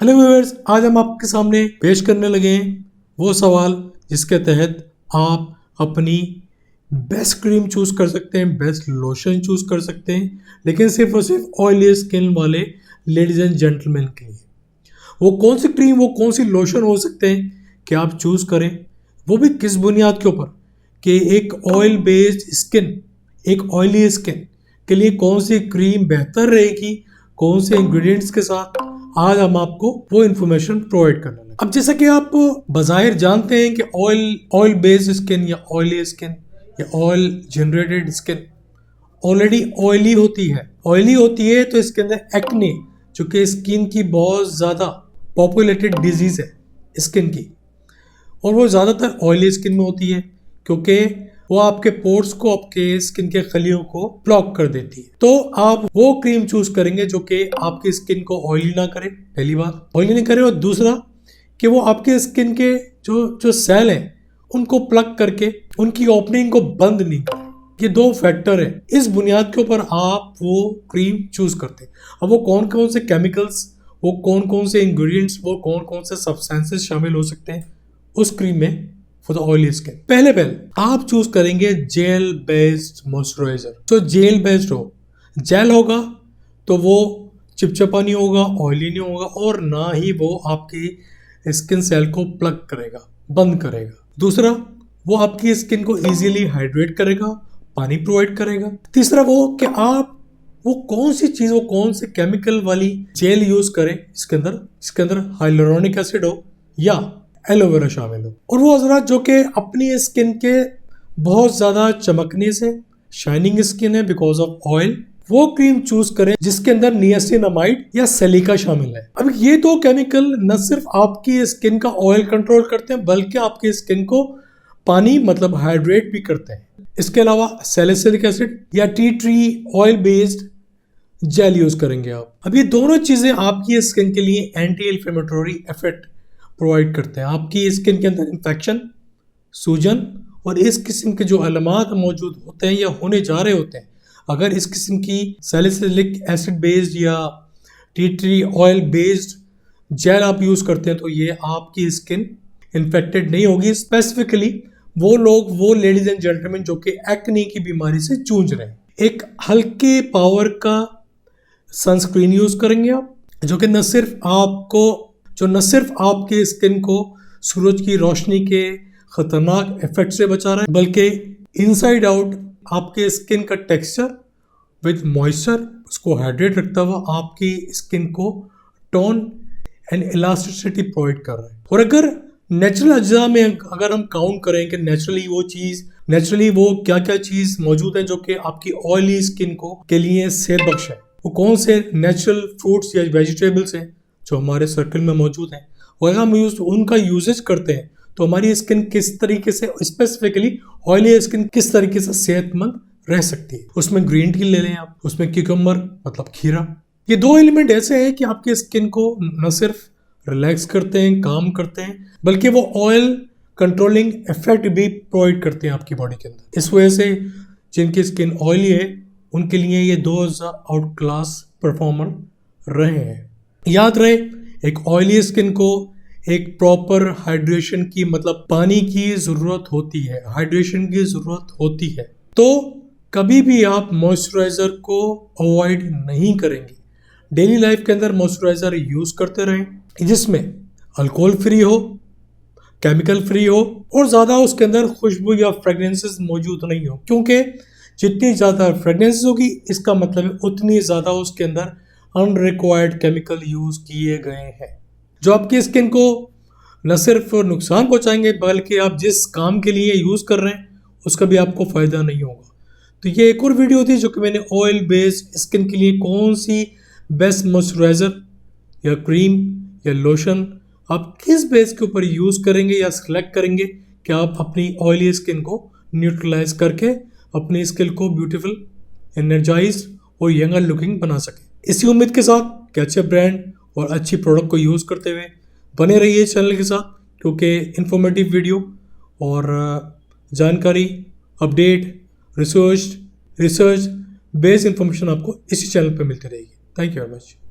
Hello viewers, आज हम आपके सामने पेश करने लगे हैं वो सवाल जिसके तहत आप अपनी बेस्ट क्रीम चूज कर सकते हैं, बेस्ट लोशन चूज कर सकते हैं, लेकिन सिर्फ और सिर्फ ऑयली स्किन वाले लेडीज एंड जेंटलमैन के लिए। वो कौन सी क्रीम, वो कौन सी लोशन हो सकते हैं कि आप चूज करें, वो भी किस बुनियाद के ऊपर कि एक ऑयल बेस्ड स्किन, एक ऑयली स्किन के लिए कौन सी क्रीम बेहतर रहेगी, कौन से इंग्रेडिएंट्स के साथ। आज हम आपको वो इन्फॉर्मेशन प्रोवाइड करने लगे। अब जैसा कि आप बज़ाहिर जानते हैं कि ऑयल बेस्ड स्किन या ऑयली स्किन या oil generated skin already oily होती है तो इसके अंदर एक्ने, जो कि स्किन की बहुत ज़्यादा पॉपुलेटेड डिजीज़ है स्किन की, और वो ज़्यादातर ऑयली स्किन में होती है क्योंकि वो आपके पोर्स को, आपके स्किन के खलियों को ब्लॉक कर देती है। तो आप वो क्रीम चूज करेंगे जो कि आपकी स्किन को ऑयली ना करे, पहली बात ऑयली नहीं करे, और दूसरा कि वो आपके स्किन के जो सेल हैं उनको प्लग करके उनकी ओपनिंग को बंद नहीं करे। ये दो फैक्टर है, इस बुनियाद के ऊपर आप वो क्रीम चूज करते हैं। अब वो कौन कौन से केमिकल्स, वो कौन कौन से इंग्रेडिएंट्स, वो कौन कौन से सब्सटेंसेस शामिल हो सकते हैं उस क्रीम में फॉर द ऑयली स्किन। पहले आप चूज करेंगे जेल बेस्ड मॉइस्चराइजर। जो जेल बेस्ड हो, जेल होगा तो वो चिपचिपा नहीं होगा, ऑयली नहीं होगा, और ना ही वो आपकी स्किन सेल को प्लग करेगा, बंद करेगा। दूसरा, वो आपकी स्किन को इजीली हाइड्रेट करेगा, पानी प्रोवाइड करेगा। तीसरा वो कि आप वो कौन सी चीज, वो कौन से केमिकल वाली जेल यूज करें इसके अंदर हाइलुरोनिक एसिड हो या एलोवेरा शामिल हो। और वो हजरात जो कि अपनी स्किन के बहुत ज्यादा चमकने से, शाइनिंग स्किन है बिकॉज ऑफ ऑयल, वो क्रीम चूज करें जिसके अंदर नियासिनामाइड या सिलिका शामिल है। अब ये दो केमिकल न सिर्फ आपकी स्किन का ऑयल कंट्रोल करते हैं बल्कि आपकी स्किन को पानी मतलब हाइड्रेट भी करते हैं। इसके अलावा सैलिसिलिक एसिड या tea tree oil based gel use करेंगे आप। अब ये दोनों चीजें आपकी स्किन के लिए एंटी इन्फ्लेमेटरी इफेक्ट प्रोवाइड करते हैं। आपकी स्किन के अंदर इन्फेक्शन, सूजन और इस किस्म के जो अलामात मौजूद होते हैं या होने जा रहे होते हैं, अगर इस किस्म की सैलिसिलिक एसिड बेस्ड या tea tree oil based gel आप यूज़ करते हैं तो ये आपकी स्किन इन्फेक्टेड नहीं होगी। स्पेसिफिकली वो लोग, वो लेडीज एंड जेंटलमैन जो कि एक्ने की बीमारी से जूझ रहे हैं, एक हल्के पावर का सनस्क्रीन यूज़ करेंगे आप, जो कि न सिर्फ आपके स्किन को सूरज की रोशनी के खतरनाक इफेक्ट से बचा रहा है बल्कि इनसाइड आउट आपके स्किन का टेक्सचर विद मॉइस्चर उसको हाइड्रेट रखता हुआ आपकी स्किन को टोन एंड इलास्टिसिटी प्रोवाइड कर रहा है। और अगर नेचुरल अज्जा में अगर हम काउंट करें कि नेचुरली वो क्या क्या चीज़ मौजूद है जो कि आपकी ऑयली स्किन को के लिए सेहत बख्श है, वो कौन से नेचुरल फ्रूट्स या वेजिटेबल्स हैं जो हमारे सर्कल में मौजूद हैं, और अगर हम उनका यूजेज करते हैं तो हमारी स्किन किस तरीके से, स्पेसिफिकली ऑयली स्किन किस तरीके से सेहतमंद रह सकती है। उसमें ग्रीन टी ले लें आप, उसमें क्यूकम्बर मतलब खीरा। ये दो एलिमेंट ऐसे हैं कि आपकी स्किन को न सिर्फ रिलैक्स करते हैं, काम करते हैं, बल्कि वो ऑयल कंट्रोलिंग इफेक्ट भी प्रोवाइड करते हैं आपकी बॉडी के अंदर। इस वजह से जिनकी स्किन ऑयली है उनके लिए ये दो आउट क्लास परफॉर्मर रहे हैं। याद रहे, एक ऑयली स्किन को एक प्रॉपर हाइड्रेशन की, मतलब पानी की ज़रूरत होती है, हाइड्रेशन की ज़रूरत होती है। तो कभी भी आप मॉइस्चराइज़र को अवॉइड नहीं करेंगे। डेली लाइफ के अंदर मॉइस्चराइज़र यूज़ करते रहें जिसमें अल्कोहल फ्री हो, केमिकल फ्री हो, और ज़्यादा उसके अंदर खुशबू या फ्रेगनेंसेस मौजूद नहीं हो, क्योंकि जितनी ज़्यादा फ्रेगनेंसेस होगी इसका मतलब है उतनी ज़्यादा उसके अंदर अनरिक्वायर्ड केमिकल यूज किए गए हैं जो आपकी स्किन को न सिर्फ नुकसान पहुंचाएंगे बल्कि आप जिस काम के लिए यूज कर रहे हैं उसका भी आपको फायदा नहीं होगा। तो ये एक और वीडियो थी जो कि मैंने ऑयल बेस्ड स्किन के लिए कौन सी बेस्ट मॉइस्चराइजर या क्रीम या लोशन आप किस बेस के ऊपर यूज करेंगे या सिलेक्ट करेंगे कि आप अपनी ऑयली स्किन को न्यूट्रलाइज करके अपनी स्किन को ब्यूटीफुल, एनर्जाइज्ड और यंगर लुकिंग बना सके। इसी उम्मीद के साथ कैचअप ब्रांड और अच्छी प्रोडक्ट को यूज़ करते हुए बने रहिए चैनल के साथ, क्योंकि इन्फॉर्मेटिव वीडियो और जानकारी, अपडेट, रिसर्च बेस्ड इंफॉर्मेशन आपको इसी चैनल पर मिलती रहेगी। Thank you very much.